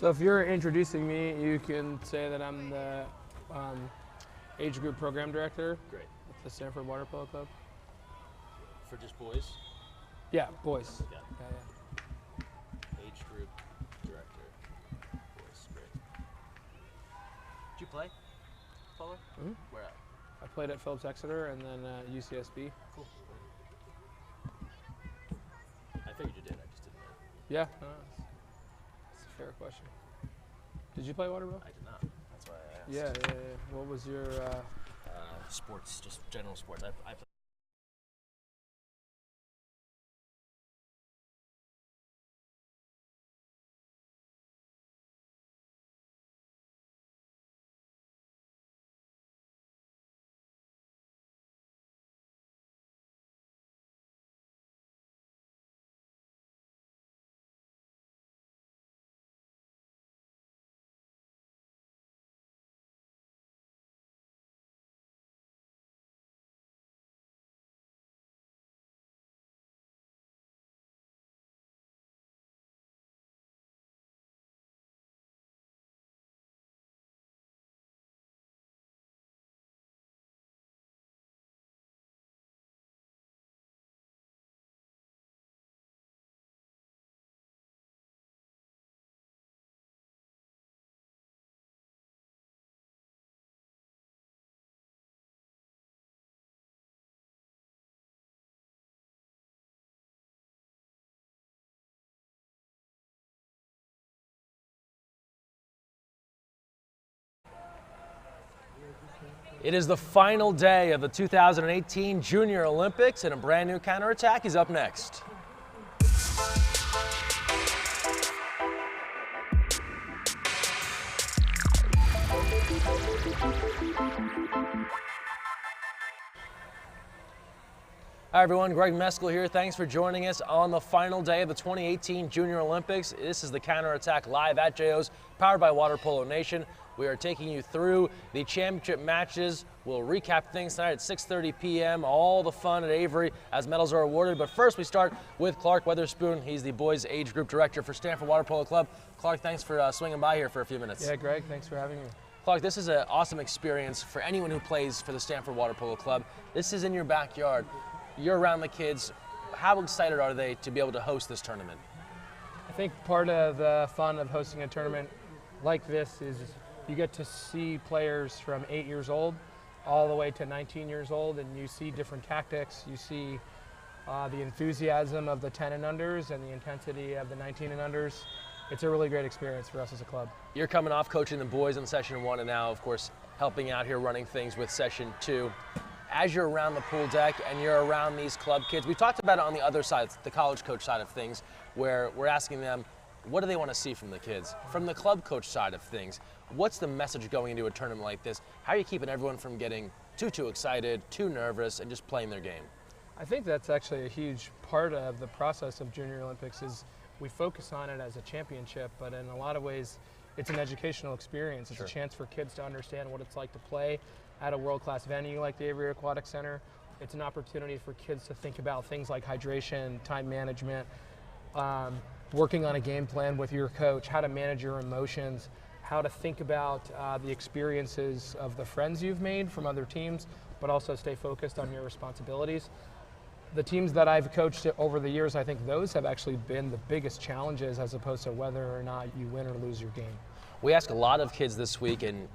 So if you're introducing me, you can say that I'm the age group program director. Great. At the Stanford Water Polo Club. For just boys? Yeah, boys. Yeah. Age group director. Boys, great. Did you play polo? Mm-hmm. Where at? I played at Phillips Exeter and then UCSB. Cool. I figured you did, I just didn't know. Yeah, no, that's a fair question. Did you play water polo? I did not. That's why I asked. Yeah. What was your... Sports, just general sports. I played. It is the final day of the 2018 Junior Olympics, and a brand new counterattack is up next. Hi everyone, Greg Meskel here. Thanks for joining us on the final day of the 2018 Junior Olympics. This is the Counterattack live at JO's, powered by Water Polo Nation. We are taking you through the championship matches. We'll recap things tonight at 6:30 p.m. All the fun at Avery as medals are awarded. But first we start with Clark Weatherspoon. He's the boys age group director for Stanford Water Polo Club. Clark, thanks for swinging by here for a few minutes. Yeah, Greg, thanks for having me. Clark, this is an awesome experience for anyone who plays for the Stanford Water Polo Club. This is in your backyard. You're around the kids. How excited are they to be able to host this tournament? I think part of the fun of hosting a tournament like this is you get to see players from 8 years old all the way to 19 years old, and you see different tactics. You see the enthusiasm of the 10 and unders and the intensity of the 19 and unders. It's a really great experience for us as a club. You're coming off coaching the boys in session 1 and now, of course, helping out here running things with session 2. As you're around the pool deck and you're around these club kids, we've talked about it on the other side, the college coach side of things, where we're asking them, what do they want to see from the kids? From the club coach side of things, what's the message going into a tournament like this? How are you keeping everyone from getting too excited, too nervous, and just playing their game? I think that's actually a huge part of the process of Junior Olympics is we focus on it as a championship, but in a lot of ways, it's an educational experience. It's Sure. a chance for kids to understand what it's like to play at a world-class venue like the Avery Aquatic Center. It's an opportunity for kids to think about things like hydration, time management, working on a game plan with your coach, how to manage your emotions, how to think about the experiences of the friends you've made from other teams, but also stay focused on your responsibilities. The teams that I've coached over the years, I think those have actually been the biggest challenges as opposed to whether or not you win or lose your game. We ask a lot of kids this week, and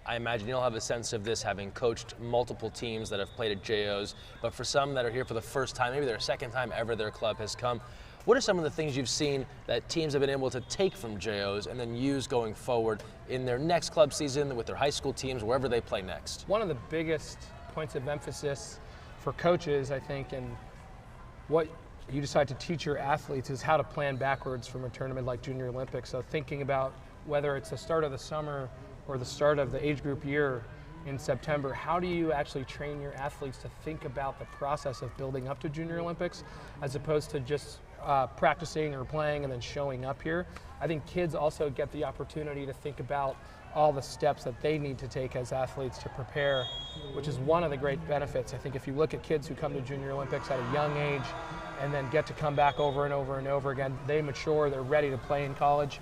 I imagine you'll have a sense of this having coached multiple teams that have played at JOs, but for some that are here for the first time, maybe their second time ever their club has come, what are some of the things you've seen that teams have been able to take from JOs and then use going forward in their next club season with their high school teams, wherever they play next? One of the biggest points of emphasis for coaches, I think, and what you decide to teach your athletes is how to plan backwards from a tournament like Junior Olympics. So thinking about whether it's the start of the summer or the start of the age group year in September, how do you actually train your athletes to think about the process of building up to Junior Olympics as opposed to just practicing or playing and then showing up here? I think kids also get the opportunity to think about all the steps that they need to take as athletes to prepare, which is one of the great benefits. I think if you look at kids who come to Junior Olympics at a young age and then get to come back over and over and over again, they mature, they're ready to play in college.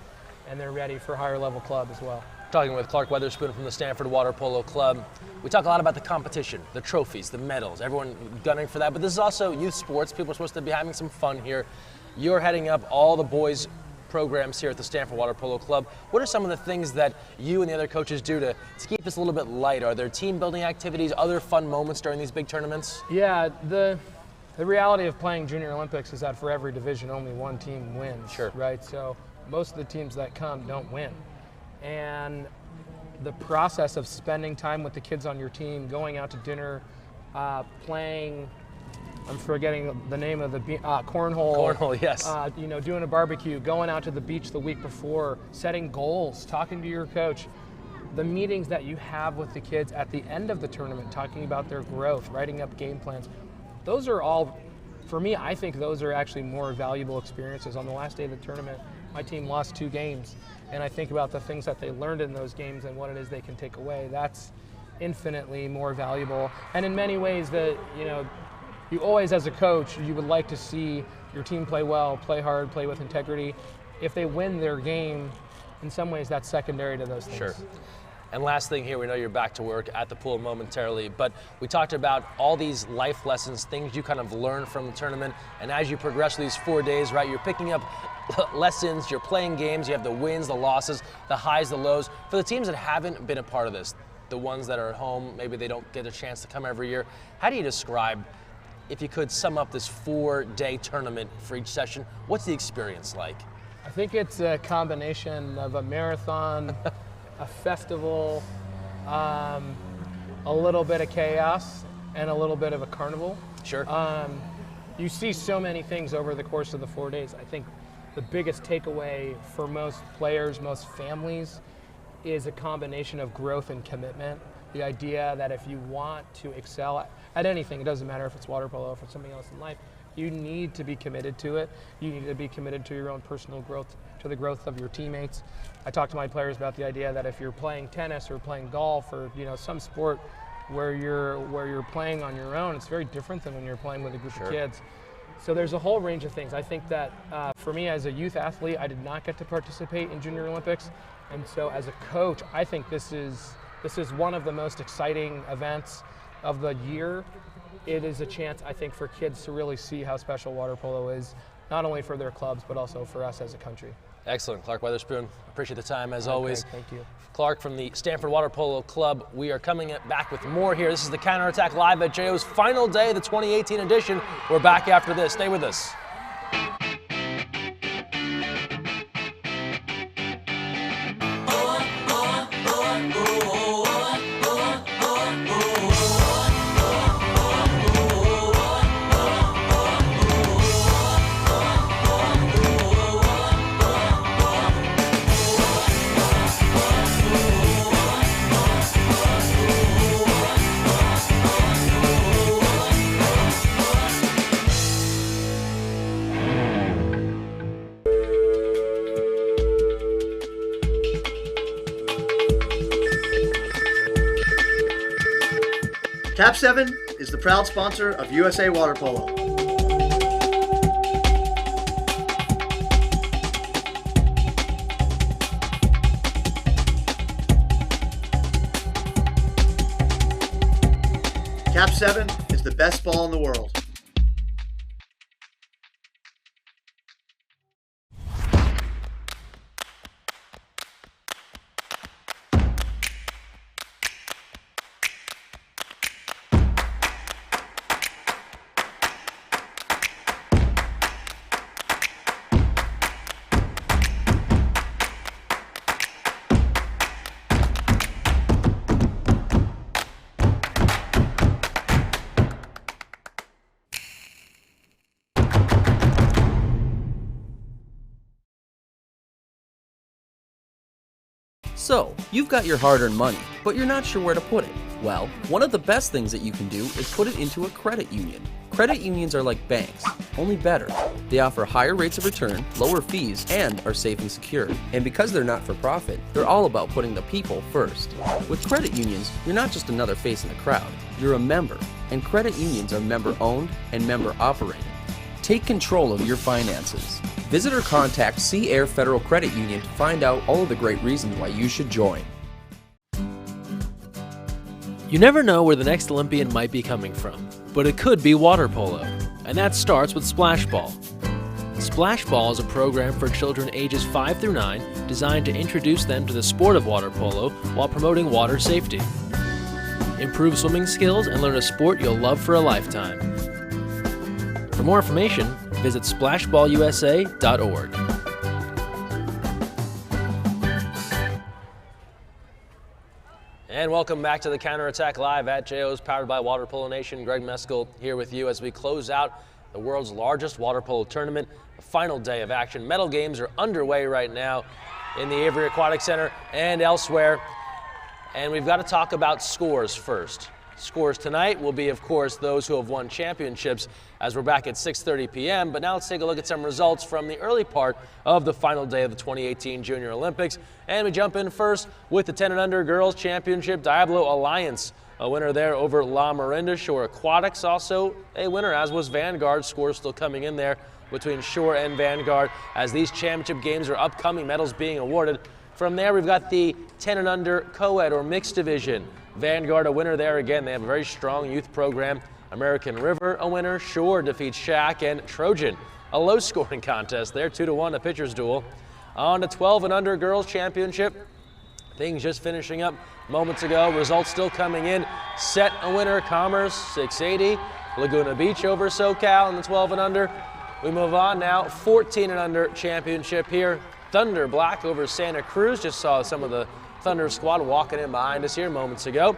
and they're ready for higher level club as well. Talking with Clark Weatherspoon from the Stanford Water Polo Club. We talk a lot about the competition, the trophies, the medals, everyone gunning for that, but this is also youth sports. People are supposed to be having some fun here. You're heading up all the boys programs here at the Stanford Water Polo Club. What are some of the things that you and the other coaches do to keep this a little bit light? Are there team building activities, other fun moments during these big tournaments? Yeah, the reality of playing Junior Olympics is that for every division, only one team wins, Sure. right? So most of the teams that come don't win. And the process of spending time with the kids on your team, going out to dinner, playing, I'm forgetting the name of the cornhole. Cornhole, yes. Doing a barbecue, going out to the beach the week before, setting goals, talking to your coach. The meetings that you have with the kids at the end of the tournament, talking about their growth, writing up game plans. Those are all, for me, I think those are actually more valuable experiences. On the last day of the tournament, my team lost 2 games, and I think about the things that they learned in those games and what it is they can take away. That's infinitely more valuable. And in many ways, you always, as a coach, you would like to see your team play well, play hard, play with integrity. If they win their game, in some ways that's secondary to those things. Sure. And last thing here, we know you're back to work at the pool momentarily, but we talked about all these life lessons, things you kind of learned from the tournament, and as you progress through these 4 days, right, you're picking up lessons, you're playing games, you have the wins, the losses, the highs, the lows. For the teams that haven't been a part of this, the ones that are at home, maybe they don't get a chance to come every year, how do you describe, if you could sum up this 4-day tournament for each session, what's the experience like? I think it's a combination of a marathon, a festival, a little bit of chaos, and a little bit of a carnival. Sure. You see so many things over the course of the 4 days. I think the biggest takeaway for most players, most families, is a combination of growth and commitment. The idea that if you want to excel at anything, it doesn't matter if it's water polo or if it's something else in life, you need to be committed to it. You need to be committed to your own personal growth, to the growth of your teammates. I talk to my players about the idea that if you're playing tennis or playing golf or some sport where you're playing on your own, it's very different than when you're playing with a group of kids. So there's a whole range of things. I think that for me as a youth athlete, I did not get to participate in Junior Olympics, and so as a coach, I think this is one of the most exciting events of the year. It is a chance, I think, for kids to really see how special water polo is, not only for their clubs, but also for us as a country. Excellent. Clark Weatherspoon, appreciate the time as always. Thank you. Clark from the Stanford Water Polo Club. We are coming back with more here. This is the Counterattack Live at JO's final day of the 2018 edition. We're back after this. Stay with us. Cap 7 is the proud sponsor of USA Water Polo. Cap 7 is the best ball in the world. So, you've got your hard-earned money, but you're not sure where to put it. Well, one of the best things that you can do is put it into a credit union. Credit unions are like banks, only better. They offer higher rates of return, lower fees, and are safe and secure. And because they're not for profit, they're all about putting the people first. With credit unions, you're not just another face in the crowd, you're a member. And credit unions are member-owned and member-operated. Take control of your finances. Visit or contact Sea Air Federal Credit Union to find out all of the great reasons why you should join. You never know where the next Olympian might be coming from, but it could be water polo, and that starts with Splash Ball. Splash Ball is a program for children ages 5 through 9 designed to introduce them to the sport of water polo while promoting water safety. Improve swimming skills and learn a sport you'll love for a lifetime. For more information, visit splashballusa.org. And welcome back to the Counterattack Live at JO's, powered by Water Polo Nation. Greg Meskel here with you as we close out the world's largest water polo tournament. The final day of action. Medal games are underway right now in the Avery Aquatic Center and elsewhere. And we've got to talk about scores first. Scores tonight will be, of course, those who have won championships as we're back at 6:30 p.m. But now let's take a look at some results from the early part of the final day of the 2018 Junior Olympics. And we jump in first with the 10 and under girls championship. Diablo Alliance, a winner there over La Marinda. Shore Aquatics also a winner, as was Vanguard. Scores still coming in there between Shore and Vanguard as these championship games are upcoming, medals being awarded. From there, we've got the 10 and under co-ed or mixed division. Vanguard a winner there again. They have a very strong youth program. American River a winner. Shore defeats Shack, and Trojan a low scoring contest there, 2-1, a pitcher's duel. On to 12 and under girls championship. Things just finishing up moments ago. Results still coming in. Set a winner, Commerce 680. Laguna Beach over SoCal in the 12 and under. We move on now, 14 and under championship here. Thunder Black over Santa Cruz. Just saw some of the Thunder squad walking in behind us here moments ago.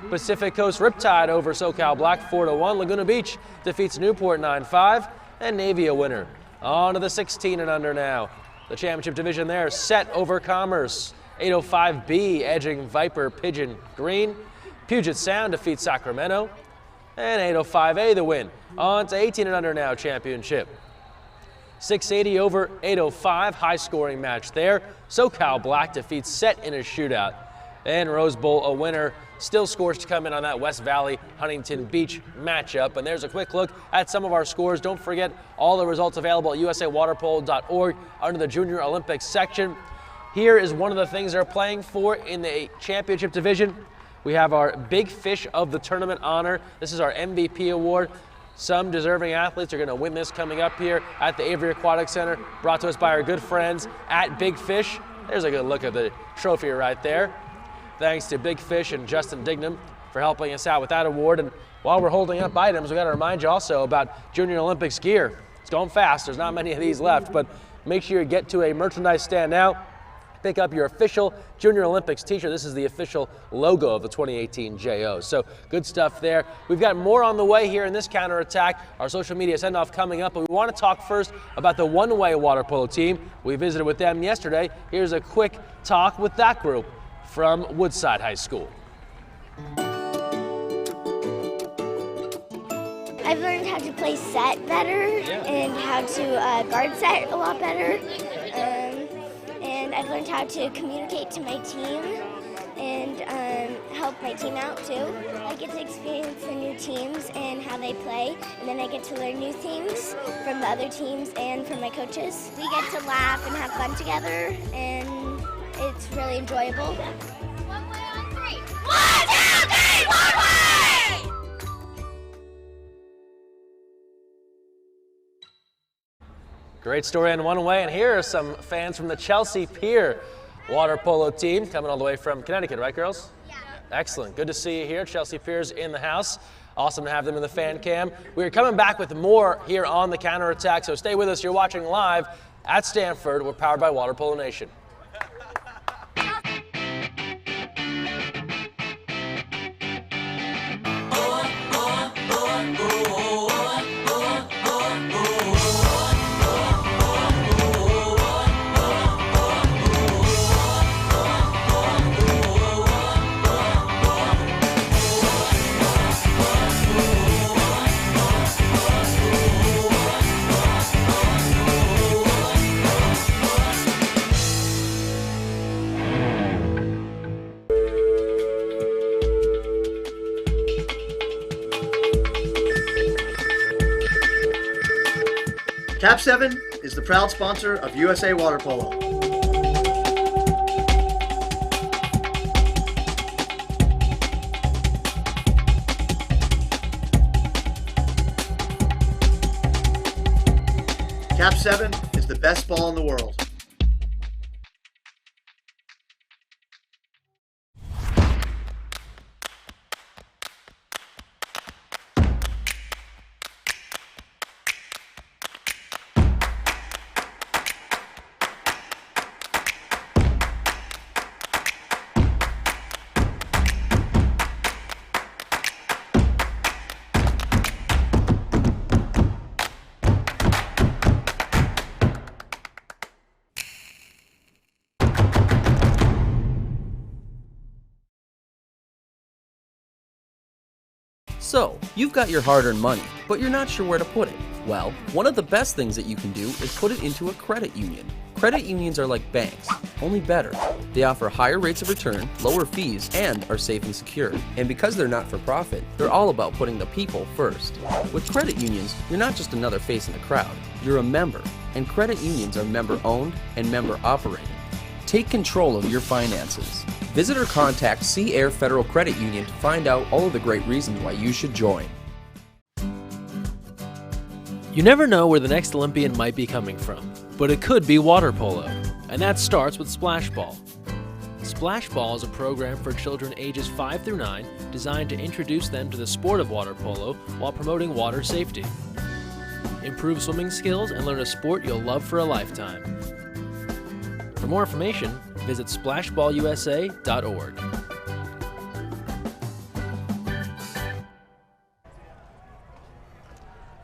Pacific Coast Riptide over SoCal Black 4-1. Laguna Beach defeats Newport 9-5, and Navy a winner. On to the 16 and under now. The championship division there, Set over Commerce. 805B edging Viper Pigeon Green. Puget Sound defeats Sacramento, and 805A the win. On to 18 and under now championship. 680 over 805, high scoring match there. SoCal Black defeats Set in a shootout. And Rose Bowl a winner. Still scores to come in on that West Valley Huntington Beach matchup. And there's a quick look at some of our scores. Don't forget all the results available at usawaterpolo.org under the Junior Olympics section. Here is one of the things they're playing for in the championship division. We have our Big Fish of the Tournament honor. This is our MVP award. Some deserving athletes are going to win this coming up here at the Avery Aquatic Center, brought to us by our good friends at Big Fish. There's a good look at the trophy right there. Thanks to Big Fish and Justin Dignam for helping us out with that award. And while we're holding up items, we got to remind you also about Junior Olympics gear. It's going fast. There's not many of these left, but make sure you get to a merchandise stand now. Pick up your official Junior Olympics t-shirt. This is the official logo of the 2018 JO. So good stuff there. We've got more on the way here in this counterattack. Our social media send-off coming up, but we want to talk first about the one-way water polo team. We visited with them yesterday. Here's a quick talk with that group from Woodside High School. I've learned how to play set better and how to guard set a lot better. And I've learned how to communicate to my team and help my team out too. I get to experience the new teams and how they play, and then I get to learn new things from the other teams and from my coaches. We get to laugh and have fun together, and it's really enjoyable. 1 way on 3. 1, 2, 3, 1 way! Great story on one way, and here are some fans from the Chelsea Pier water polo team coming all the way from Connecticut, right, girls? Yeah. Excellent. Good to see you here. Chelsea Pier's in the house. Awesome to have them in the fan cam. We're coming back with more here on the counterattack, so stay with us. You're watching live at Stanford. We're powered by Water Polo Nation. Cap 7 is the proud sponsor of USA Water Polo. Cap 7 is the best ball in the world. So, you've got your hard-earned money, but you're not sure where to put it. Well, one of the best things that you can do is put it into a credit union. Credit unions are like banks, only better. They offer higher rates of return, lower fees, and are safe and secure. And because they're not for profit, they're all about putting the people first. With credit unions, you're not just another face in the crowd, you're a member. And credit unions are member-owned and member-operated. Take control of your finances. Visit or contact Sea Air Federal Credit Union to find out all of the great reasons why you should join. You never know where the next Olympian might be coming from, but it could be water polo, and that starts with Splash Ball. Splash Ball is a program for children ages 5 through 9 designed to introduce them to the sport of water polo while promoting water safety. Improve swimming skills and learn a sport you'll love for a lifetime. For more information, visit splashballusa.org.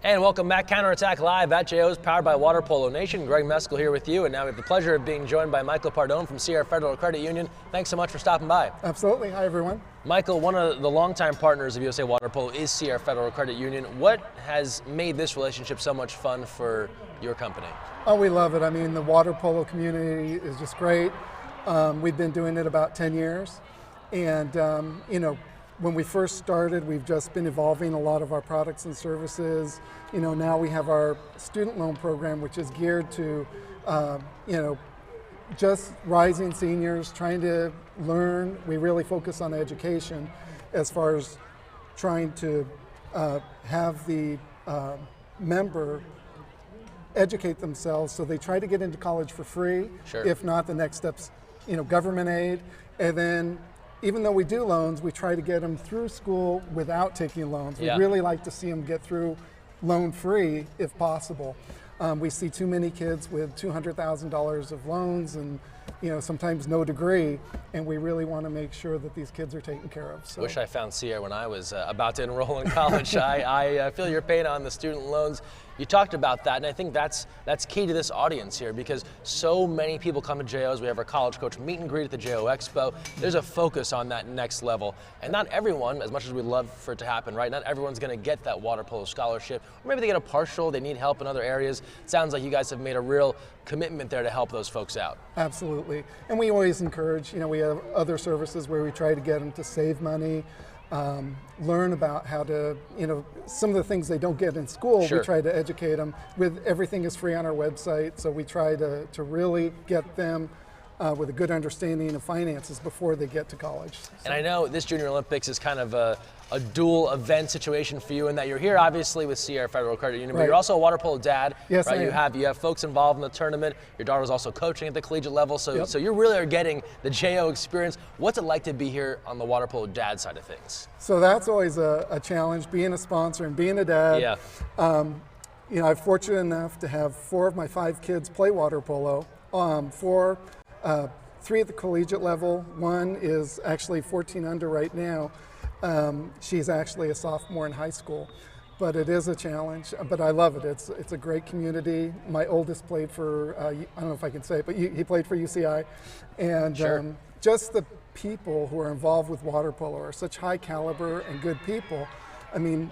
And welcome back, Counterattack Live at JO's, powered by Water Polo Nation. Greg Meskel here with you, and now we have the pleasure of being joined by Michael Pardone from Sierra Federal Credit Union. Thanks so much for stopping by. Absolutely. Hi, everyone. Michael, one of the longtime partners of USA Water Polo is Sierra Federal Credit Union. What has made this relationship so much fun for your company? Oh, we love it. I mean, the water polo community is just great. We've been doing it about 10 years. And, you know, when we first started, we've just been evolving a lot of our products and services. You know, now we have our student loan program, which is geared to, you know, just rising seniors trying to learn. We really focus on education as far as trying to have the member educate themselves, so they try to get into college for free. Sure. If not, the next step's, you know, government aid. And then even though we do loans, we try to get them through school without taking loans. Yeah. We really like to see them get through loan free if possible. We see too many kids with $200,000 of loans and, you know, sometimes no degree, and we really want to make sure that these kids are taken care of. So. Wish I found Sierra when I was about to enroll in college. I feel your pain on the student loans. You talked about that, and I think that's key to this audience here, because so many people come to JOs. We have our college coach meet and greet at the JO Expo. There's a focus on that next level, and not everyone, as much as we'd love for it to happen, right? Not everyone's going to get that water polo scholarship, or maybe they get a partial. They need help in other areas. It sounds like you guys have made a real commitment there to help those folks out. Absolutely, and we always encourage. You know, we have other services where we try to get them to save money. Learn about how to, you know, some of the things they don't get in school. Sure. We try to educate them. Everything is free on our website, so we try to really get them with a good understanding of finances before they get to college. And I know this Junior Olympics is kind of a dual event situation for you, in that you're here obviously with Sierra Federal Credit Union, but Right. you're also a water polo dad. Yes, right? I am. You have folks involved in the tournament. Your daughter's also coaching at the collegiate level, so Yep. so you really are getting the JO experience. What's it like to be here on the water polo dad side of things? So that's always a challenge, being a sponsor and being a dad. Yeah. You know, I'm fortunate enough to have 4 of my 5 kids play water polo. 3 at the collegiate level. 1 is actually 14 under right now. She's actually a sophomore in high school, but it is a challenge. But I love it. It's a great community. My oldest played for I don't know if I can say it, but he played for UCI, and Sure. just the people who are involved with water polo are such high caliber and good people. I mean,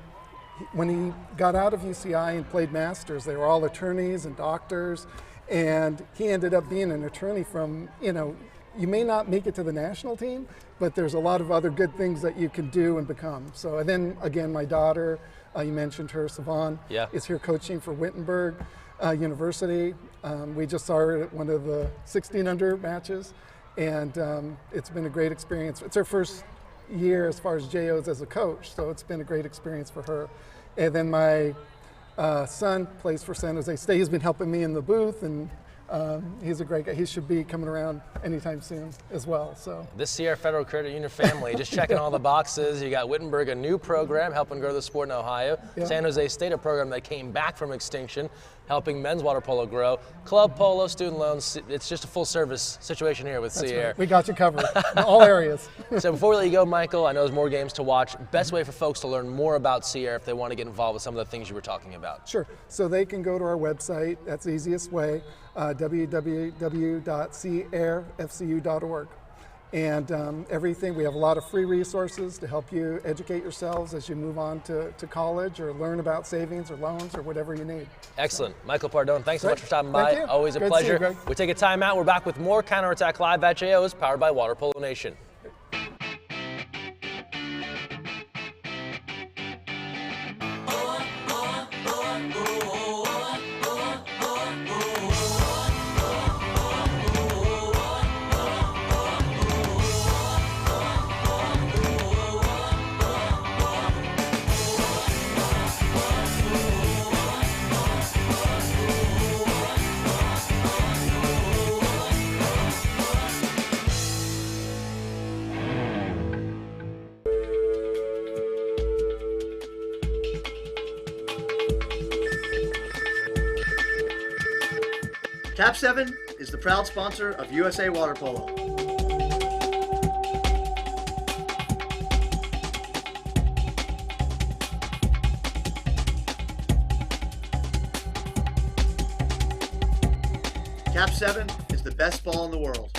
when he got out of UCI and played masters, they were all attorneys and doctors, and he ended up being an attorney from, you know, you may not make it to the national team, but there's a lot of other good things that you can do and become. So, and then again, my daughter, you mentioned her, Savon, Yeah. is here coaching for Wittenberg. University. We just saw her at one of the 16 under matches, and it's been a great experience. It's her first year as far as JOs as a coach, so it's been a great experience for her. And then my son plays for San Jose State. He's been helping me in the booth, and he's a great guy. He should be coming around anytime soon as well. So this Sierra Federal Credit Union family, just checking all the boxes. You got Wittenberg, a new program helping grow the sport in Ohio. Yeah. San Jose State, a program that came back from extinction, helping men's water polo grow. Club polo, student loans. It's just a full service situation here with Sierra. Right. We got you covered in all areas. So before we let you go, Michael, I know there's more games to watch. Best way for folks to learn more about Sierra if they want to get involved with some of the things you were talking about. Sure. So they can go to our website. That's the easiest way, www.sierrafcu.org. And everything, we have a lot of free resources to help you educate yourselves as you move on to college or learn about savings or loans or whatever you need. Excellent. Michael Pardone, thanks so much for stopping Thank by. you. Always a Good to see you, pleasure. Greg. We take a time out. We're back with more Counterattack Live at JOs, powered by Water Polo Nation. Cap 7 is the proud sponsor of USA Water Polo. Cap 7 is the best ball in the world.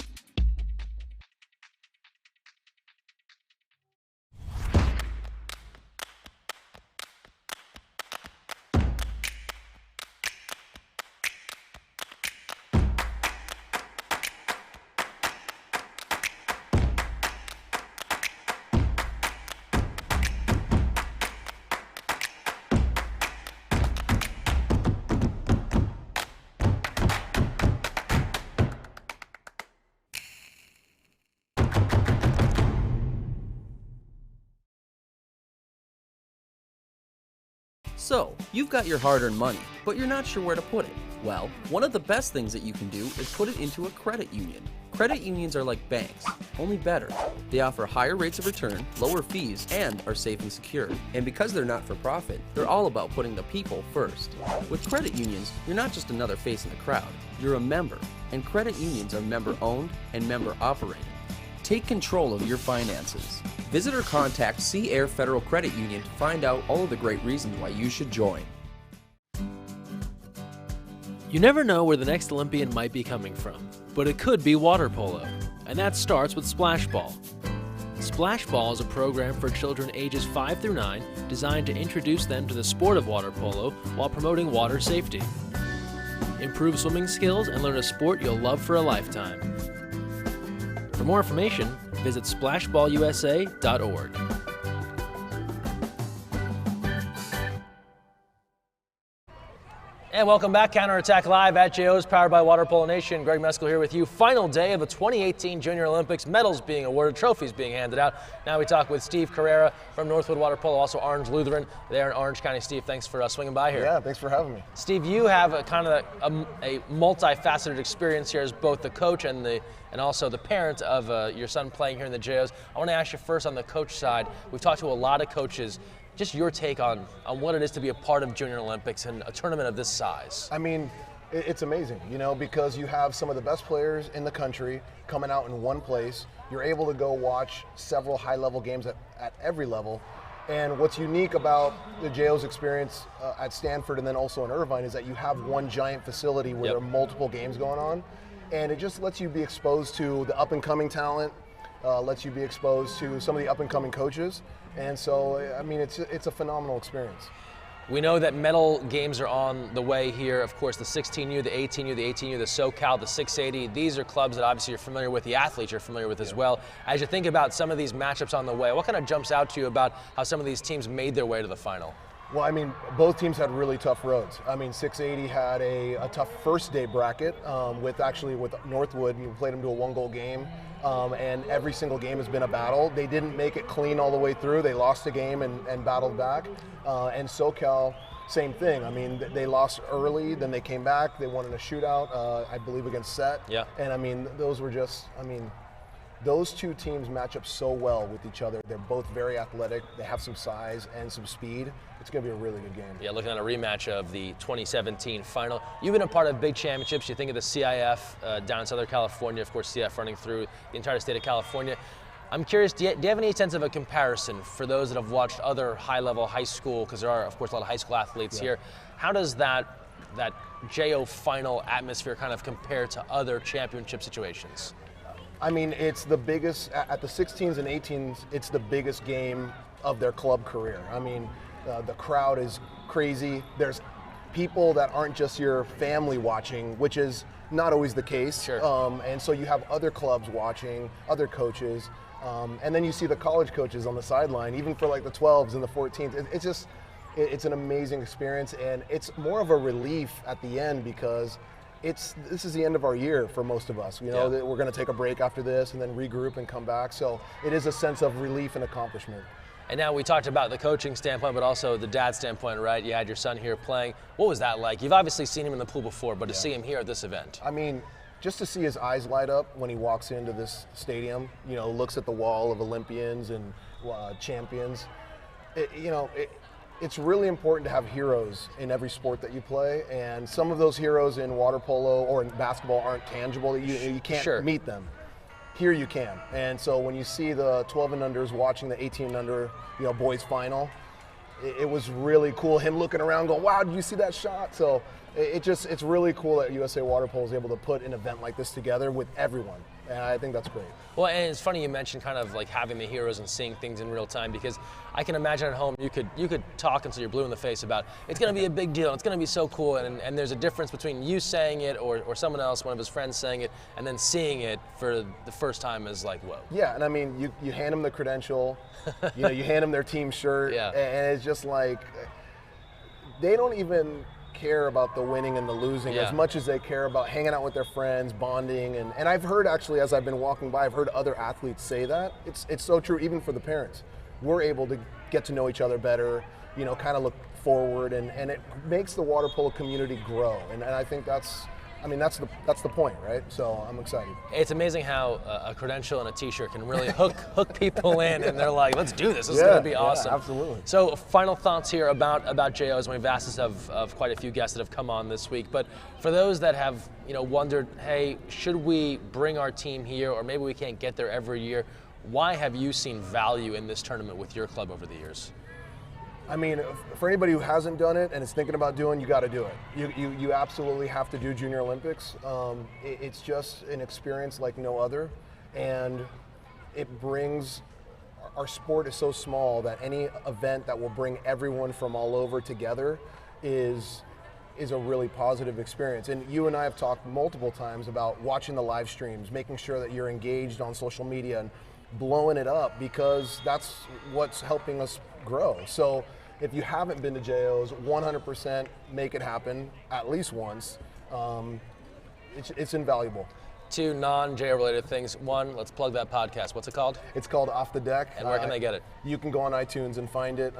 So, you've got your hard-earned money, but you're not sure where to put it. Well, one of the best things that you can do is put it into a credit union. Credit unions are like banks, only better. They offer higher rates of return, lower fees, and are safe and secure. And because they're not for profit, they're all about putting the people first. With credit unions, you're not just another face in the crowd, you're a member. And credit unions are member-owned and member-operated. Take control of your finances. Visit or contact Sierra Federal Credit Union to find out all of the great reasons why you should join. You never know where the next Olympian might be coming from, but it could be water polo, and that starts with Splash Ball. Splash Ball is a program for children ages 5 through 9 designed to introduce them to the sport of water polo while promoting water safety. Improve swimming skills and learn a sport you'll love for a lifetime. For more information, visit splashballusa.org. And welcome back, Counterattack Live at JOs, powered by Water Polo Nation. Greg Meskel here with you. Final day of the 2018 Junior Olympics. Medals being awarded, trophies being handed out. Now we talk with Steve Carrera from Northwood Water Polo, also Orange Lutheran there in Orange County. Steve, thanks for swinging by here. Yeah, thanks for having me. Steve, you have a kind of a multifaceted experience here as both the coach and also the parent of your son playing here in the JOs. I want to ask you first on the coach side. We've talked to a lot of coaches. Just your take on what it is to be a part of Junior Olympics and a tournament of this size. I mean, it's amazing, you know, because you have some of the best players in the country coming out in one place. You're able to go watch several high-level games at every level. And what's unique about the JO's experience at Stanford and then also in Irvine is that you have one giant facility where there are multiple games going on. And it just lets you be exposed to the up-and-coming talent, lets you be exposed to some of the up-and-coming coaches. And so, I mean, it's a phenomenal experience. We know that medal games are on the way here. Of course, the 16U, the 18U, the 18U, the SoCal, the 680. These are clubs that obviously you're familiar with, the athletes you're familiar with as well. As you think about some of these matchups on the way, what kind of jumps out to you about how some of these teams made their way to the final? Well, I mean, both teams had really tough roads. I mean, 680 had a tough first day bracket with Northwood. You played them to a 1-goal game, and every single game has been a battle. They didn't make it clean all the way through. They lost a game and battled back. And SoCal, same thing. I mean, they lost early, then they came back. They won in a shootout, I believe, against Set. Yeah. And I mean, those two teams match up so well with each other. They're both very athletic. They have some size and some speed. It's going to be a really good game. Yeah, looking at a rematch of the 2017 final. You've been a part of big championships. You think of the CIF down in Southern California, of course, CIF running through the entire state of California. I'm curious, do you have any sense of a comparison for those that have watched other high-level high school, because there are, of course, a lot of high school athletes here. How does that JO final atmosphere kind of compare to other championship situations? I mean, it's the biggest, at the 16s and 18s, it's the biggest game of their club career. I mean, the crowd is crazy. There's people that aren't just your family watching, which is not always the case. Sure. And so you have other clubs watching, other coaches, and then you see the college coaches on the sideline, even for like the 12s and the 14s. It's an amazing experience, and it's more of a relief at the end because this is the end of our year for most of us. You know, that we're going to take a break after this and then regroup and come back. So it is a sense of relief and accomplishment. And now we talked about the coaching standpoint, but also the dad standpoint, right? You had your son here playing. What was that like? You've obviously seen him in the pool before, but to see him here at this event. I mean, just to see his eyes light up when he walks into this stadium, you know, looks at the wall of Olympians and champions. It's really important to have heroes in every sport that you play, and some of those heroes in water polo or in basketball aren't tangible. You can't meet them. Here you can. And so when you see the 12 and unders watching the 18 and under, boys final, it was really cool. Him looking around going, wow, did you see that shot? So it's really cool that USA Water Polo is able to put an event like this together with everyone. And I think that's great. Well, and it's funny you mentioned kind of like having the heroes and seeing things in real time, because I can imagine at home you could talk until you're blue in the face about it's going to be a big deal, it's going to be so cool, and there's a difference between you saying it or someone else, one of his friends saying it, and then seeing it for the first time is like, whoa. Yeah, and I mean, you hand them the credential, you hand them their team shirt, and it's just like, they don't even care about the winning and the losing as much as they care about hanging out with their friends, bonding, and I've heard actually as I've been walking by, I've heard other athletes say that. It's so true even for the parents. We're able to get to know each other better, kind of look forward, and it makes the water polo community grow, and I think that's the point, right? So I'm excited. It's amazing how a credential and a t-shirt can really hook people in, and they're like, let's do this. This is going to be awesome. Yeah, absolutely. So final thoughts here about JOs. We've asked this of quite a few guests that have come on this week, but for those that have wondered, hey, should we bring our team here, or maybe we can't get there every year, why have you seen value in this tournament with your club over the years? I mean, for anybody who hasn't done it and is thinking about doing, you got to do it. You absolutely have to do Junior Olympics. It's just an experience like no other, and it brings, our sport is so small that any event that will bring everyone from all over together is a really positive experience. And you and I have talked multiple times about watching the live streams, making sure that you're engaged on social media and blowing it up, because that's what's helping us grow. So if you haven't been to JOs, 100% make it happen at least once. It's invaluable. Two non-JO related things. One, let's plug that podcast. What's it called? It's called Off the Deck. And where can they get it? You can go on iTunes and find it.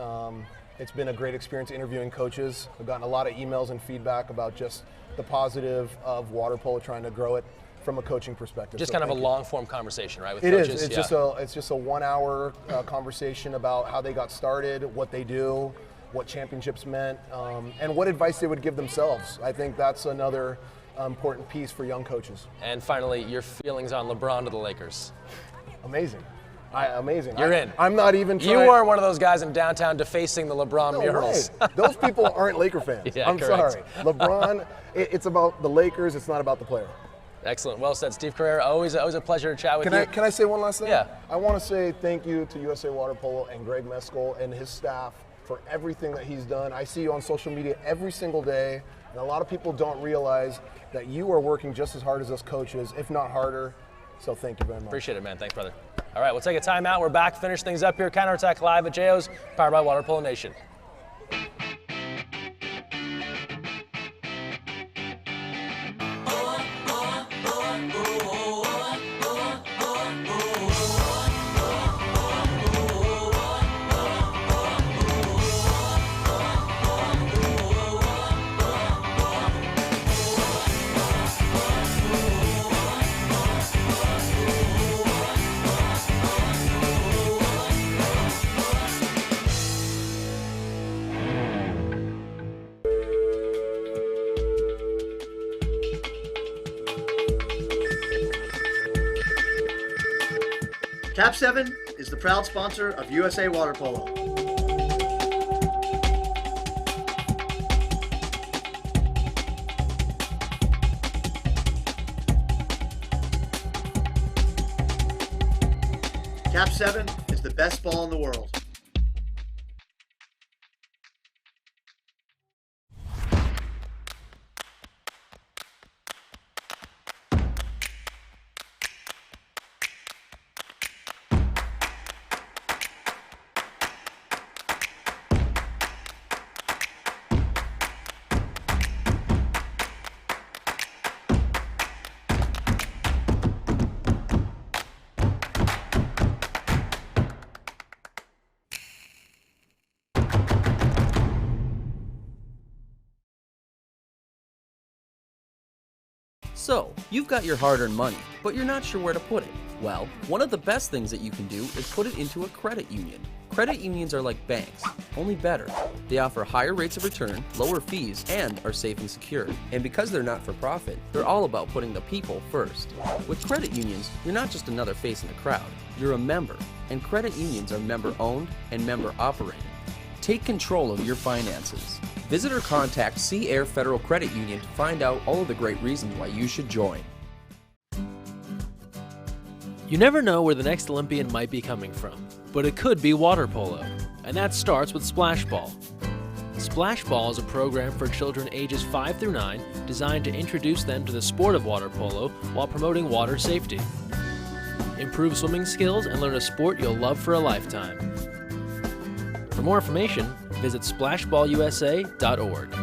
It's been a great experience interviewing coaches. I've gotten a lot of emails and feedback about just the positive of water polo, trying to grow it from a coaching perspective. Just so kind of a long-form conversation, right, with it coaches? It's just a 1 hour conversation about how they got started, what they do, what championships meant, and what advice they would give themselves. I think that's another important piece for young coaches. And finally, your feelings on LeBron to the Lakers. Amazing. Amazing. You're in. I'm not even trying. You weren't one of those guys in downtown defacing the LeBron murals. Way. Those people aren't Laker fans. Yeah, I'm correct. sorry. LeBron, it's about the Lakers, it's not about the player. Excellent. Well said, Steve Carrera. Always a pleasure to chat with you. Can I say one last thing? Yeah. I want to say thank you to USA Water Polo and Greg Meskel and his staff for everything that he's done. I see you on social media every single day, and a lot of people don't realize that you are working just as hard as us coaches, if not harder. So thank you very much. Appreciate it, man. Thanks, brother. All right, we'll take a timeout. We're back, finish things up here. Counterattack live at JOs, powered by Water Polo Nation. Cap 7 is the proud sponsor of USA Water Polo. Cap 7 is the best ball in the world. So, you've got your hard-earned money, but you're not sure where to put it. Well, one of the best things that you can do is put it into a credit union. Credit unions are like banks, only better. They offer higher rates of return, lower fees, and are safe and secure. And because they're not for profit, they're all about putting the people first. With credit unions, you're not just another face in the crowd, you're a member. And credit unions are member-owned and member-operated. Take control of your finances. Visit or contact Sea Air Federal Credit Union to find out all of the great reasons why you should join. You never know where the next Olympian might be coming from, but it could be water polo, and that starts with Splash Ball. Splash Ball is a program for children ages 5 through 9 designed to introduce them to the sport of water polo while promoting water safety. Improve swimming skills and learn a sport you'll love for a lifetime. For more information, visit splashballusa.org.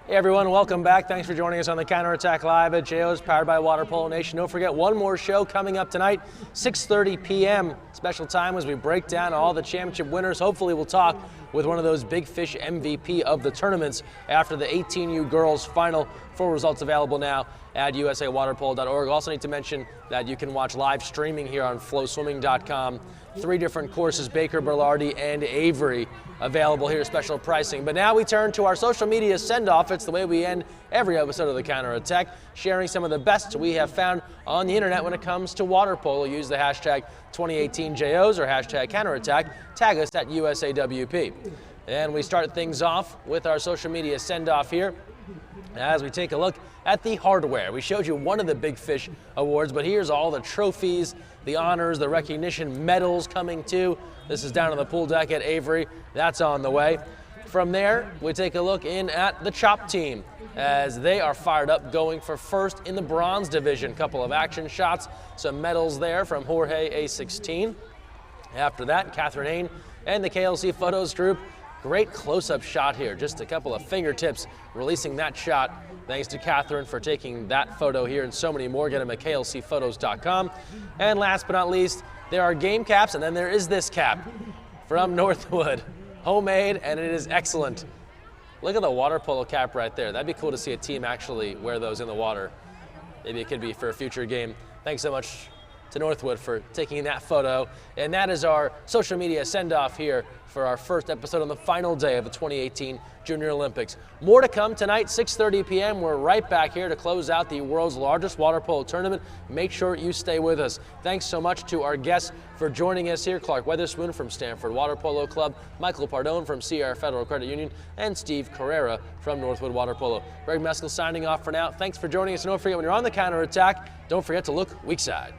Hey everyone, welcome back. Thanks for joining us on the Counterattack Live at JO's, powered by Water Polo Nation. Don't forget, one more show coming up tonight, 6:30 p.m. Special time as we break down all the championship winners. Hopefully we'll talk with one of those Big Fish MVP of the tournaments after the 18U girls final. Full results available now at usawaterpolo.org. Also need to mention that you can watch live streaming here on flowswimming.com. 3 different courses, Baker, Berlardi, and Avery, available here, special pricing. But now we turn to our social media send-off. It's the way we end every episode of the Counterattack, sharing some of the best we have found on the internet when it comes to water polo. Use the hashtag 2018JOs or hashtag Counterattack. Tag us at USAWP. And we start things off with our social media send-off here as we take a look at the hardware. We showed you one of the Big Fish awards, but here's all the trophies, the honors, the recognition, medals coming too. This is down on the pool deck at Avery. That's on the way. From there, we take a look in at the Chop team as they are fired up, going for first in the bronze division. Couple of action shots, some medals there from Jorge A16. After that, Catherine Hain and the KLC Photos group. Great close-up shot here, just a couple of fingertips releasing that shot. Thanks to Catherine for taking that photo here and so many more. Get them at klcphotos.com. And last but not least, there are game caps, and then there is this cap from Northwood. Homemade, and it is excellent. Look at the water polo cap right there. That'd be cool to see a team actually wear those in the water. Maybe it could be for a future game. Thanks so much to Northwood for taking that photo. And that is our social media send-off here for our first episode on the final day of the 2018 Junior Olympics. More to come tonight, 6:30 p.m. We're right back here to close out the world's largest water polo tournament. Make sure you stay with us. Thanks so much to our guests for joining us here. Clark Weatherspoon from Stanford Water Polo Club, Michael Pardone from Sea Air Federal Credit Union, and Steve Carrera from Northwood Water Polo. Greg Meskel signing off for now. Thanks for joining us. And don't forget, when you're on the counterattack, don't forget to look weak side.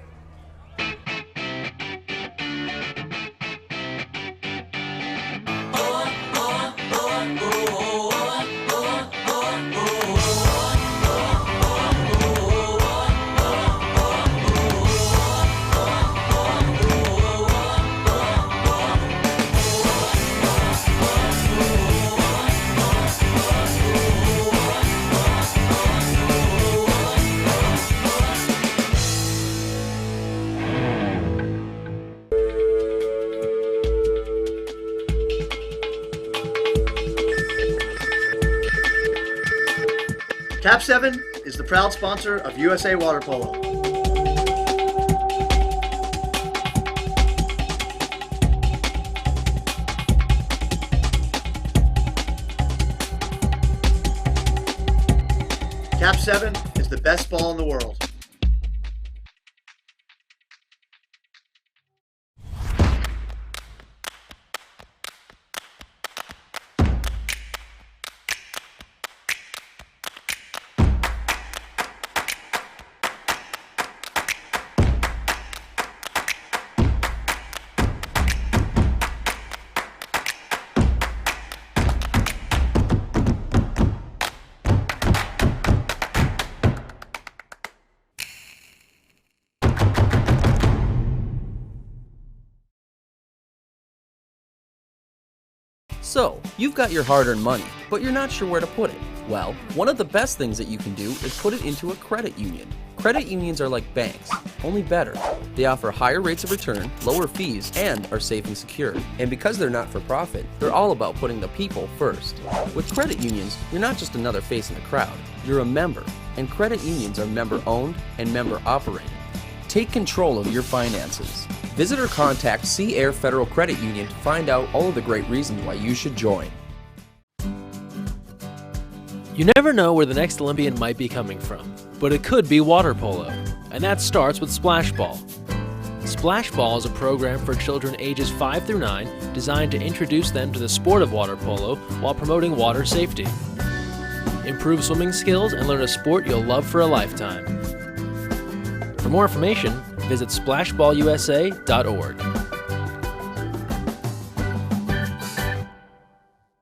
Cap 7 is the proud sponsor of USA Water Polo. Cap 7 is the best ball in the world. So, you've got your hard-earned money, but you're not sure where to put it. Well, one of the best things that you can do is put it into a credit union. Credit unions are like banks, only better. They offer higher rates of return, lower fees, and are safe and secure. And because they're not for profit, they're all about putting the people first. With credit unions, you're not just another face in the crowd, you're a member. And credit unions are member-owned and member-operated. Take control of your finances. Visit or contact Sea Air Federal Credit Union to find out all of the great reasons why you should join. You never know where the next Olympian might be coming from, but it could be water polo, and that starts with Splash Ball. Splash Ball is a program for children ages 5 through 9 designed to introduce them to the sport of water polo while promoting water safety. Improve swimming skills and learn a sport you'll love for a lifetime. For more information, visit splashballusa.org.